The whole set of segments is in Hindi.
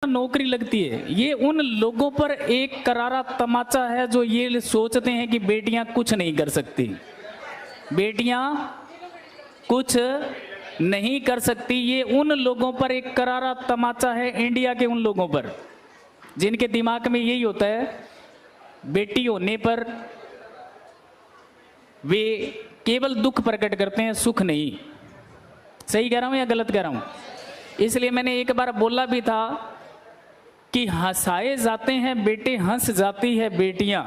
नौकरी लगती है, ये उन लोगों पर एक करारा तमाचा है जो ये सोचते हैं कि बेटियां कुछ नहीं कर सकती। बेटियां कुछ नहीं कर सकती, ये उन लोगों पर एक करारा तमाचा है, इंडिया के उन लोगों पर जिनके दिमाग में यही होता है बेटी होने पर वे केवल दुख प्रकट करते हैं, सुख नहीं। सही कह रहा हूं या गलत कह रहा हूं? इसलिए मैंने एक बार बोला भी था कि हंसाए जाते हैं बेटे, हंस जाती है बेटियां,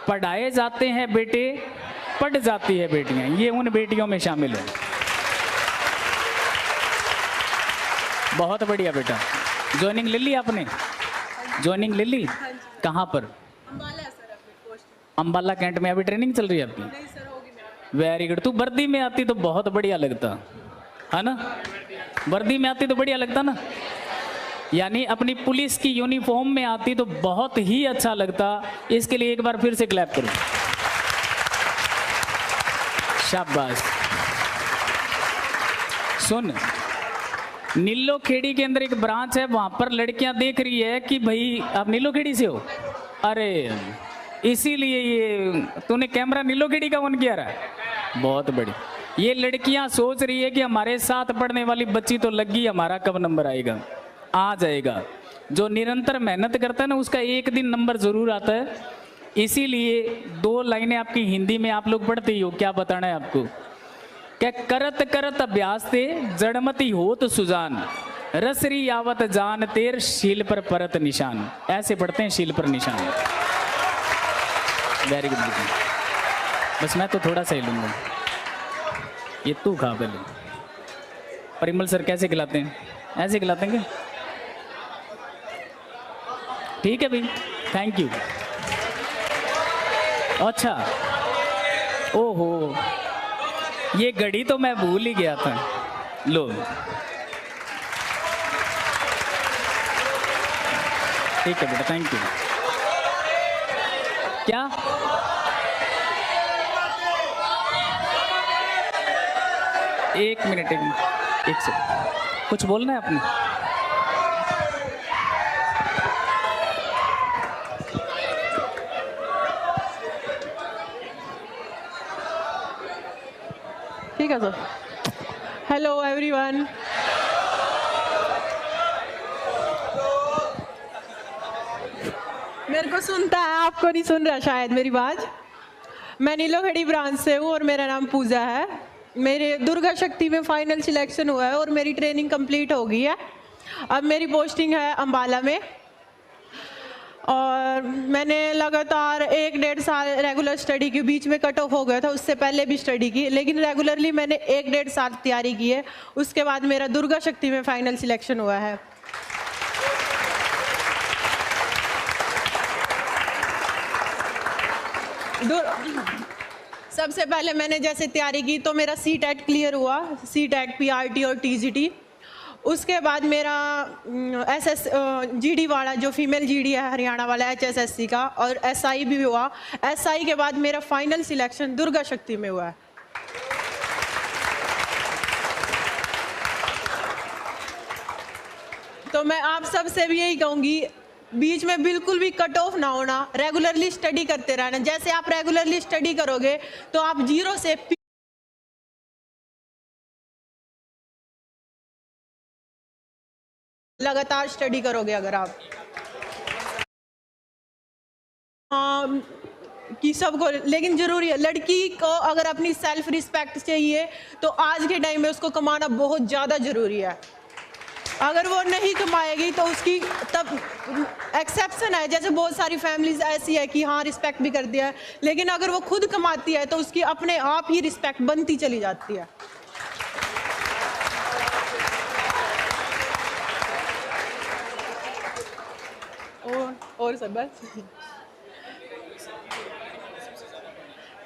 पढ़ाए जाते हैं बेटे, पढ़ जाती है बेटियां। ये उन बेटियों में शामिल है। बहुत बढ़िया बेटा। ज्वाइनिंग ले ली आपने? ज्वाइनिंग ले ली? कहाँ पर? अंबाला कैंट में अभी ट्रेनिंग चल रही है आपकी? Very good. तू वर्दी में आती तो बहुत बढ़िया लगता है ना? वर्दी में आती तो बढ़िया लगता ना, यानी अपनी पुलिस की यूनिफॉर्म में आती तो बहुत ही अच्छा लगता। इसके लिए एक बार फिर से क्लैप करो। शाबाश। सुन, नीलो खेड़ी के अंदर एक ब्रांच है, वहां पर लड़कियां देख रही है कि भाई आप नीलो खेड़ी से हो, अरे इसीलिए ये तूने कैमरा नीलो खेड़ी का ऑन किया रहा है। बहुत बड़ी। ये लड़कियां सोच रही है कि हमारे साथ पढ़ने वाली बच्ची तो लगी, हमारा कब नंबर आएगा? आ जाएगा। जो निरंतर मेहनत करता है ना, उसका एक दिन नंबर जरूर आता है। इसीलिए 2 लाइनें आपकी हिंदी में आप लोग पढ़ते ही हो, क्या बताना है आपको? क्या करत करत अभ्यास ते जड़मती होत सुजान, रसरी आवत जान तेर शील पर परत निशान। ऐसे पढ़ते हैं, शील पर निशान। Very good. बस मैं तो थोड़ा सा ही लूंगा, ये तू खा पहले। परिमल सर कैसे खिलाते हैं? ऐसे खिलाते हैं क्या? ठीक है भाई, थैंक यू। अच्छा, ओहो, ये घड़ी तो मैं भूल ही गया था। लो, ठीक है बेटा, थैंक यू। क्या? एक मिनट, एक सेकंड, कुछ बोलना है आपने? ठीक है सर। Hello everyone. मेरे को सुनता है, आपको नहीं सुन रहा शायद मेरी बात। मैं नीलो खड़ी ब्रांच से हूँ और मेरा नाम पूजा है। मेरे दुर्गा शक्ति में फाइनल सिलेक्शन हुआ है और मेरी ट्रेनिंग कंप्लीट हो गई है। अब मेरी पोस्टिंग है अंबाला में और मैंने लगातार 1-1.5 साल रेगुलर स्टडी की, बीच में कट ऑफ हो गया था, उससे पहले भी स्टडी की, लेकिन रेगुलरली मैंने 1-1.5 साल तैयारी की है। उसके बाद मेरा दुर्गा शक्ति में फाइनल सिलेक्शन हुआ है। सबसे पहले मैंने जैसे तैयारी की तो मेरा CTET क्लियर हुआ, CTET, PRT और TGT। उसके बाद मेरा GD वाला, जो फीमेल GD है हरियाणा वाला, HSSC का, और SI भी हुआ। SI के बाद मेरा फाइनल सिलेक्शन दुर्गा शक्ति में हुआ है। तो मैं आप सबसे भी यही कहूँगी, बीच में बिल्कुल भी कट ऑफ ना होना, रेगुलरली स्टडी करते रहना। जैसे आप रेगुलरली स्टडी करोगे तो आप 0 से लगातार स्टडी करोगे। अगर आप कि सबको, लेकिन जरूरी है, लड़की को अगर अपनी सेल्फ रिस्पेक्ट चाहिए तो आज के टाइम में उसको कमाना बहुत ज़्यादा ज़रूरी है। अगर वो नहीं कमाएगी तो उसकी, तब एक्सेप्शन है, जैसे बहुत सारी फैमिलीज ऐसी है कि हाँ रिस्पेक्ट भी कर दिया है, लेकिन अगर वो खुद कमाती है तो उसकी अपने आप ही रिस्पेक्ट बनती चली जाती है। और सब बस।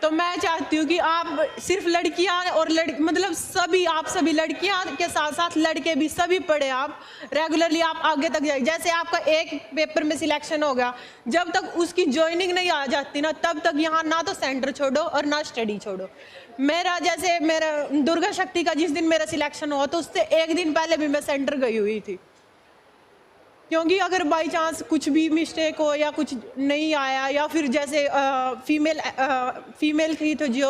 तो तो मैं चाहती हूँ कि आप सिर्फ लड़कियाँ और मतलब सभी, आप सभी लड़कियाँ के साथ साथ लड़के भी सभी पढ़े, आप रेगुलरली आप आगे तक जाए। जैसे आपका एक पेपर में सिलेक्शन हो गया, जब तक उसकी ज्वाइनिंग नहीं आ जाती ना, तब तक यहाँ ना तो सेंटर छोड़ो और ना स्टडी छोड़ो। मेरा दुर्गा शक्ति का जिस दिन मेरा सिलेक्शन हुआ तो उससे एक दिन पहले भी मैं सेंटर गई हुई थी, क्योंकि अगर बाई चांस कुछ भी मिस्टेक हो या कुछ नहीं आया, या फिर जैसे फीमेल थी तो जो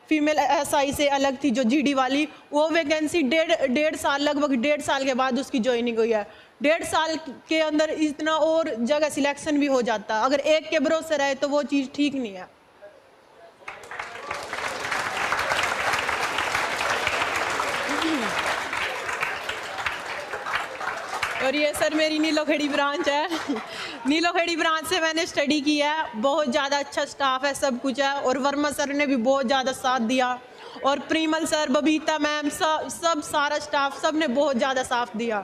फीमेल एसआई से अलग थी जो जीडी वाली, वो वैकेंसी डेढ़ साल, लगभग 1.5 साल के बाद उसकी ज्वाइनिंग हुई है। 1.5 साल के अंदर इतना और जगह सिलेक्शन भी हो जाता, अगर एक के भरोसे रहे तो वो चीज़ ठीक नहीं है। और ये सर मेरी नीलोखेड़ी ब्रांच है। नीलोखेड़ी ब्रांच से मैंने स्टडी की है, बहुत ज़्यादा अच्छा स्टाफ है, सब कुछ है। और वर्मा सर ने भी बहुत ज़्यादा साथ दिया, और प्रीमल सर, बबीता मैम, सब सारा स्टाफ सब ने बहुत ज़्यादा साथ दिया।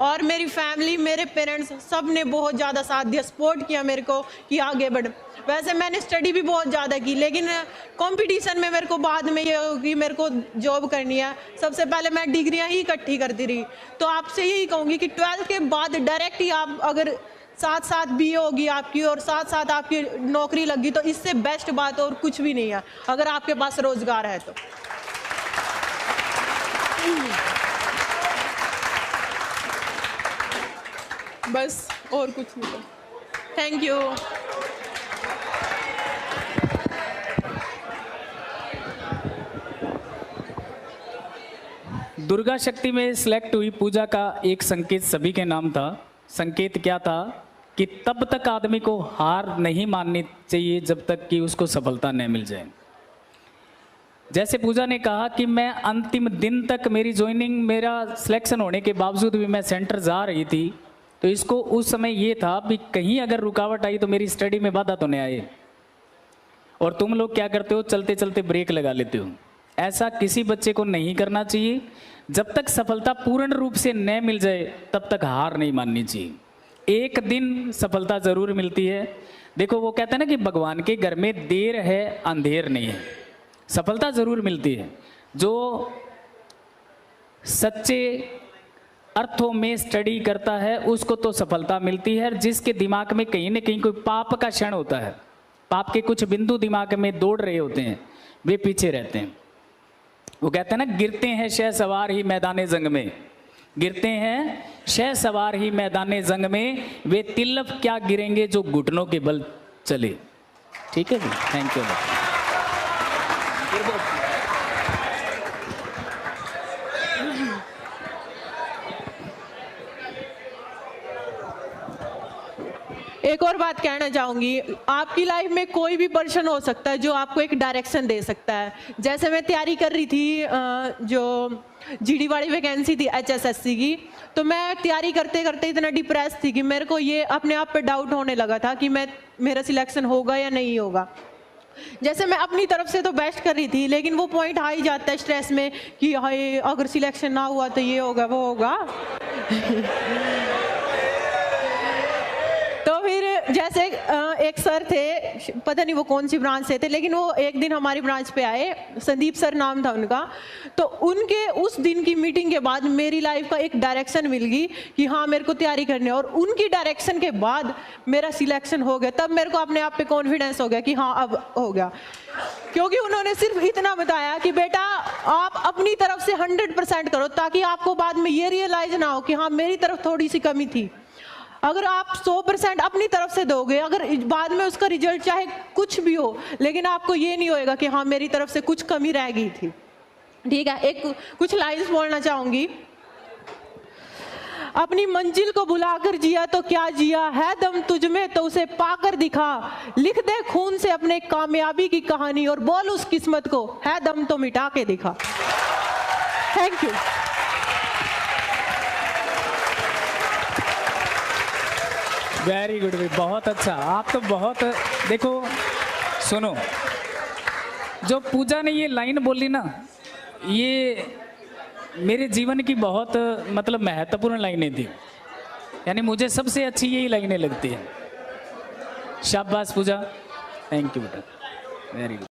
और मेरी फैमिली, मेरे पेरेंट्स सब ने बहुत ज़्यादा साथ दिया, सपोर्ट किया मेरे को कि आगे बढ़। वैसे मैंने स्टडी भी बहुत ज़्यादा की, लेकिन कंपटीशन में मेरे को बाद में ये होगी मेरे को जॉब करनी है, सबसे पहले मैं डिग्रियां ही इकट्ठी करती रही। तो आपसे यही कहूँगी कि 12th के बाद डायरेक्ट ही आप अगर साथ साथ बीए होगी आपकी और साथ साथ आपकी नौकरी लगी, तो इससे बेस्ट बात और कुछ भी नहीं है, अगर आपके पास रोजगार है तो। बस और कुछ नहीं। Thank you. दुर्गा शक्ति में सिलेक्ट हुई पूजा का एक संकेत सभी के नाम था। संकेत क्या था कि तब तक आदमी को हार नहीं माननी चाहिए जब तक कि उसको सफलता न मिल जाए। जैसे पूजा ने कहा कि मैं अंतिम दिन तक, मेरी ज्वाइनिंग, मेरा सिलेक्शन होने के बावजूद भी मैं सेंटर जा रही थी, तो इसको उस समय ये था कि कहीं अगर रुकावट आई तो मेरी स्टडी में बाधा तो नहीं आए। और तुम लोग क्या करते हो, चलते चलते ब्रेक लगा लेते हो। ऐसा किसी बच्चे को नहीं करना चाहिए। जब तक सफलता पूर्ण रूप से न मिल जाए तब तक हार नहीं माननी चाहिए। एक दिन सफलता जरूर मिलती है। देखो वो कहते हैं ना कि भगवान के घर में देर है अंधेर नहीं है। सफलता जरूर मिलती है। जो सच्चे अर्थों में स्टडी करता है उसको तो सफलता मिलती है। जिसके दिमाग में कहीं ना कहीं कोई पाप का क्षण होता है, पाप के कुछ बिंदु दिमाग में दौड़ रहे होते हैं, वे पीछे रहते हैं। वो कहते हैं ना, गिरते हैं शह सवार ही मैदाने जंग में, गिरते हैं शह सवार ही मैदाने जंग में, वे तिल्लफ क्या गिरेंगे जो घुटनों के बल चले। ठीक है जी, थैंक यू। एक और बात कहना चाहूँगी, आपकी लाइफ में कोई भी पर्सन हो सकता है जो आपको एक डायरेक्शन दे सकता है। जैसे मैं तैयारी कर रही थी जो जीडी वाली वैकेंसी थी HSSC की, तो मैं तैयारी करते करते इतना डिप्रेस थी कि मेरे को ये अपने आप पे डाउट होने लगा था कि मेरा सिलेक्शन होगा या नहीं होगा। जैसे मैं अपनी तरफ से तो बेस्ट कर रही थी, लेकिन वो पॉइंट आ ही जाता है स्ट्रेस में कि हाय अगर सिलेक्शन ना हुआ तो ये होगा वो होगा। तो फिर जैसे एक सर थे, पता नहीं वो कौन सी ब्रांच से थे, लेकिन वो एक दिन हमारी ब्रांच पे आए, संदीप सर नाम था उनका। तो उनके उस दिन की मीटिंग के बाद मेरी लाइफ का एक डायरेक्शन मिल गई कि हाँ मेरे को तैयारी करनी है। और उनकी डायरेक्शन के बाद मेरा सिलेक्शन हो गया। तब मेरे को अपने आप पे कॉन्फिडेंस हो गया कि हाँ अब हो गया, क्योंकि उन्होंने सिर्फ इतना बताया कि बेटा आप अपनी तरफ से 100% करो, ताकि आपको बाद में ये रियलाइज ना हो कि हाँ मेरी तरफ थोड़ी सी कमी थी। अगर आप 100% अपनी तरफ से दोगे, अगर बाद में उसका रिजल्ट चाहे कुछ भी हो, लेकिन आपको ये नहीं होएगा कि हाँ मेरी तरफ से कुछ कमी रह गई थी। ठीक है, कुछ लाइन्स बोलना चाहूंगी। अपनी मंजिल को बुलाकर जिया तो क्या जिया, है दम तुझ में तो उसे पाकर दिखा, लिख दे खून से अपने कामयाबी की कहानी और बोल उस किस्मत को, है दम तो मिटा के दिखा। Thank you. वेरी गुड, बहुत अच्छा। आप तो बहुत, देखो सुनो, जो पूजा ने ये लाइन बोली ना, ये मेरे जीवन की बहुत मतलब महत्वपूर्ण लाइनें थी। यानी मुझे सबसे अच्छी यही लाइनें लगती हैं। शाबाश पूजा, थैंक यू बेटा। Very good.